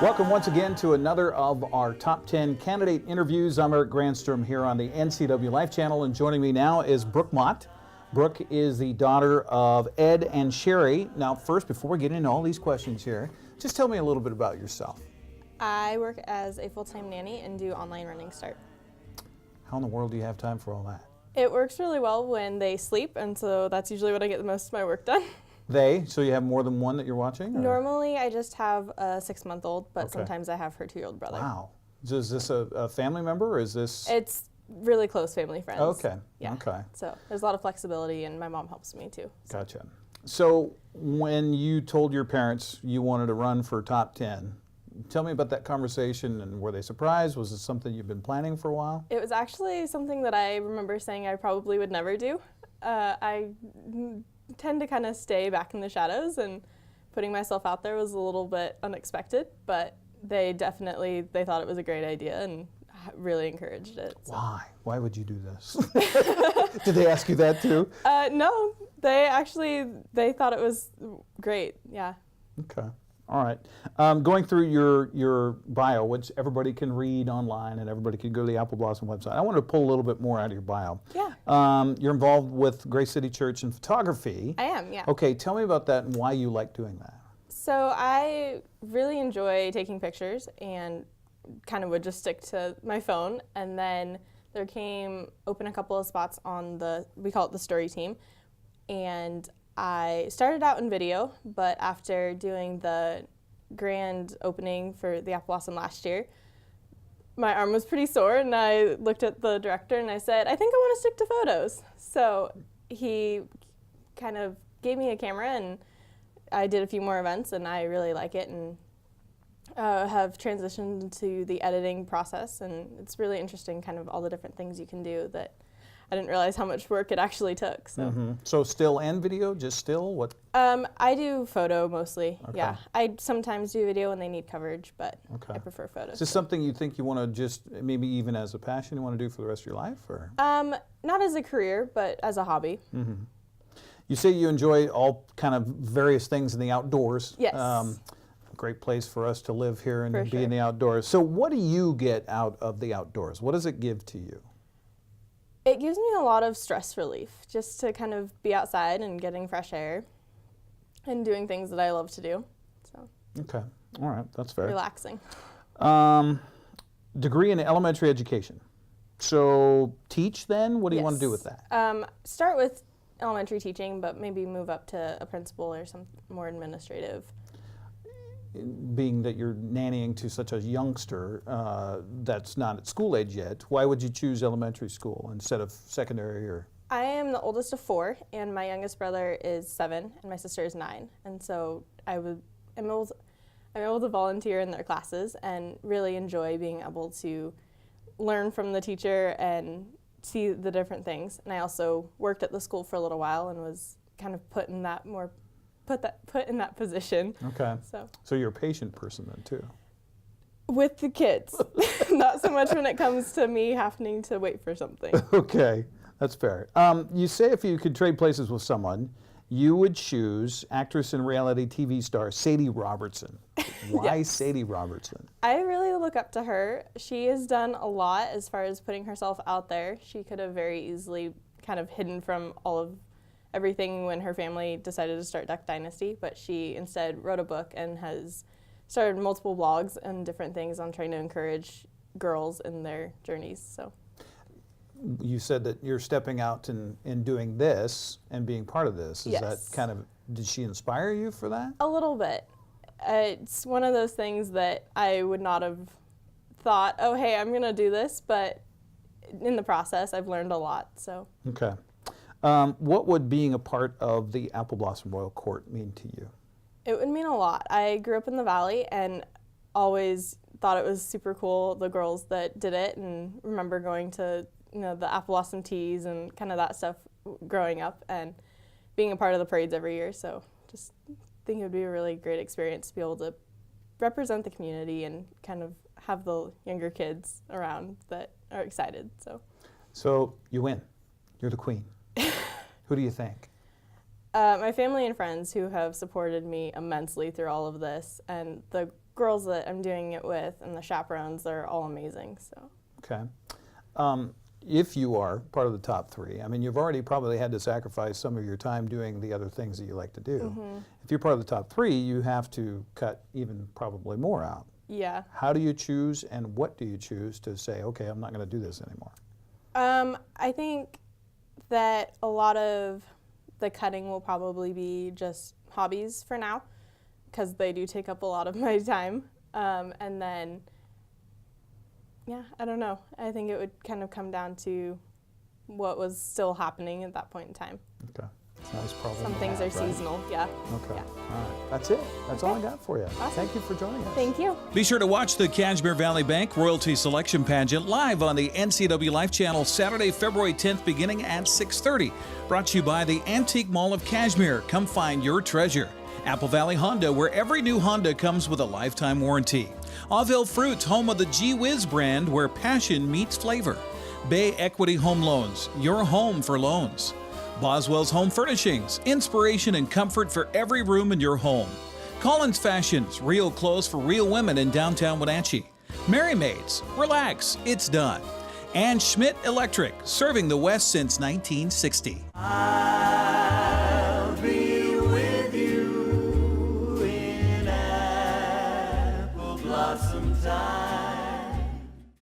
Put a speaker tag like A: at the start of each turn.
A: Welcome once again to another of our top 10 candidate interviews. I'm Eric Granstrom here on the NCW Life Channel, and joining me now is Brooke Mott. Brooke is the daughter of Ed and Sherry. Now, first, before we get into all these questions here, just tell me a little bit about yourself.
B: I work as a full-time nanny and do online Running Start.
A: How in the world do you have time for all that?
B: It works really well when they sleep, and so that's usually when I get the most of my work done.
A: So you have more than one that you're watching? Or?
B: Normally, I just have a 6-month-old, but
A: Okay.
B: sometimes I have her 2-year-old brother.
A: Wow. Is this a family member, or is this?
B: It's really close family friends.
A: Okay.
B: Yeah.
A: Okay.
B: So there's a lot of flexibility, and my mom helps me too. So.
A: Gotcha. So when you told your parents you wanted to run for top 10, tell me about that conversation, and were they surprised? Was it something you've been planning for a while?
B: It was actually something that I remember saying I probably would never do. I tend to kind of stay back in the shadows, and putting myself out there was a little bit unexpected, but they thought it was a great idea and really encouraged it. So.
A: Why? Why would you do this? Did they ask you that too?
B: No, they thought it was great, yeah.
A: Okay. All right. Going through your bio, which everybody can read online and everybody can go to the Apple Blossom website. I want to pull a little bit more out of your bio.
B: Yeah.
A: You're involved with Grace City Church in photography.
B: I am, yeah.
A: Okay, tell me about that and why you like doing that.
B: So I really enjoy taking pictures and kind of would just stick to my phone, and then there open a couple of spots on we call it the story team, and I started out in video, but after doing the grand opening for the Apple Blossom last year, my arm was pretty sore, and I looked at the director and I said, I think I want to stick to photos. So he kind of gave me a camera, and I did a few more events, and I really like it, and have transitioned to the editing process, and it's really interesting kind of all the different things you can do that I didn't realize how much work it actually took. So,
A: So still and video, just still? What?
B: I do photo mostly.
A: Okay.
B: Yeah, I sometimes do video when they need coverage, but
A: Okay.
B: I prefer photos.
A: Is this something you think you want to just, maybe even as a passion, you want to do for the rest of your life? Or?
B: Not as a career, but as a hobby.
A: You say you enjoy all kind of various things in the outdoors.
B: Yes.
A: Great place for us to live here and
B: For
A: be
B: sure.
A: in the outdoors. So what do you get out of the outdoors? What does it give to you?
B: It gives me a lot of stress relief, just to kind of be outside and getting fresh air and doing things that I love to do. So.
A: Okay. All right. That's fair.
B: Relaxing.
A: Degree in elementary education. So teach then? What do you want to do with that?
B: Start with elementary teaching, but maybe move up to a principal or some more administrative.
A: Being that you're nannying to such a youngster that's not at school age yet, why would you choose elementary school instead of secondary or?
B: I am the oldest of 4, and my youngest brother is 7, and my sister is 9. And so I'm able to volunteer in their classes and really enjoy being able to learn from the teacher and see the different things. And I also worked at the school for a little while and was kind of put in that position.
A: Okay. So you're a patient person then too.
B: With the kids, not so much when it comes to me having to wait for something.
A: Okay, that's fair. You say if you could trade places with someone, you would choose actress and reality TV star Sadie Robertson. Why
B: Yes.
A: Sadie Robertson?
B: I really look up to her. She has done a lot as far as putting herself out there. She could have very easily kind of hidden from everything when her family decided to start Duck Dynasty, but she instead wrote a book and has started multiple blogs and different things on trying to encourage girls in their journeys. So.
A: You said that you're stepping out and doing this and being part of this. Is
B: Yes.
A: that kind of, did she inspire you for that?
B: A little bit. It's one of those things that I would not have thought, oh, hey, I'm going to do this, but in the process, I've learned a lot. So.
A: Okay. What would being a part of the Apple Blossom Royal Court mean to you?
B: It would mean a lot. I grew up in the Valley and always thought it was super cool, the girls that did it, and remember going to the Apple Blossom teas and kind of that stuff growing up and being a part of the parades every year. So just think it would be a really great experience to be able to represent the community and kind of have the younger kids around that are excited.
A: So you win. You're the queen. Who do you think?
B: My family and friends who have supported me immensely through all of this, and the girls that I'm doing it with and the chaperones, they're all amazing. So.
A: Okay. If you are part of the top 3, I mean, you've already probably had to sacrifice some of your time doing the other things that you like to do. If you're part of the top 3, you have to cut even probably more out.
B: Yeah.
A: How do you choose, and what do you choose to say, okay, I'm not going to do this anymore?
B: I think that a lot of the cutting will probably be just hobbies for now, because they do take up a lot of my time. And then, yeah, I don't know. I think it would kind of come down to what was still happening at that point in time.
A: Okay. It's a nice problem.
B: Some things are
A: right?
B: seasonal, yeah.
A: Okay.
B: Yeah.
A: All right. That's it. That's all I got for you.
B: Awesome.
A: Thank you for joining us.
B: Thank you.
C: Be sure to watch the Cashmere Valley Bank Royalty Selection Pageant live on the NCW Life Channel Saturday, February 10th, beginning at 6:30. Brought to you by the Antique Mall of Cashmere. Come find your treasure. Apple Valley Honda, where every new Honda comes with a lifetime warranty. Autville Fruits, home of the Gee Whiz brand, where passion meets flavor. Bay Equity Home Loans, your home for loans. Boswell's Home Furnishings, inspiration and comfort for every room in your home. Collins Fashions, real clothes for real women in downtown Wenatchee. Merry Maids, relax, it's done. And Schmidt Electric, serving the West since 1960.